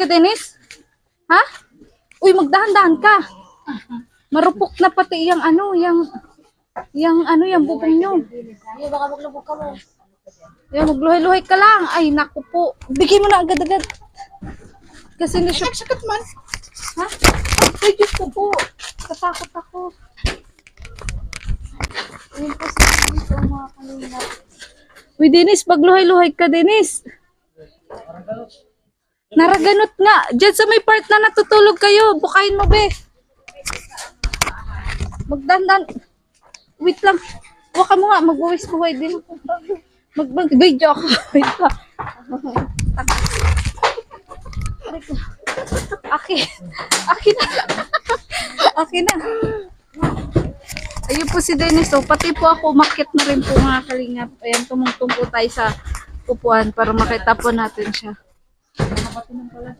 ka, Dennis? Ha? Uy, magdahan-dahan ka. Marupok na pati yung ano, yung bubong nyo. Ay, baka maglubog ka mo. Yan, magluhay-luhay ka lang. Ay, naku po. Bigay mo na agad-agad. Kasi hindi siya... Sakit man. Ha? Ay, Diyos ko po. Katakot ako. Ayun po sa dito, mga kalingap. Uy, Dennis, magluhay-luhay ka, Dennis. Naraganot nga. Diyan sa may part na natutulog kayo. Bukayin mo, be. Magdandan. Wait lang. Huwag mo nga. Mag-uwis-buhay din ako. Mag-video ako. Wait lang. Akin. Akin na. Akin na. Ayun po si Dennis. Oh. Pati po ako. Umakyat na rin po mga kalingap. Ayan, tumungtong po tayo sa upuan para makita po natin siya.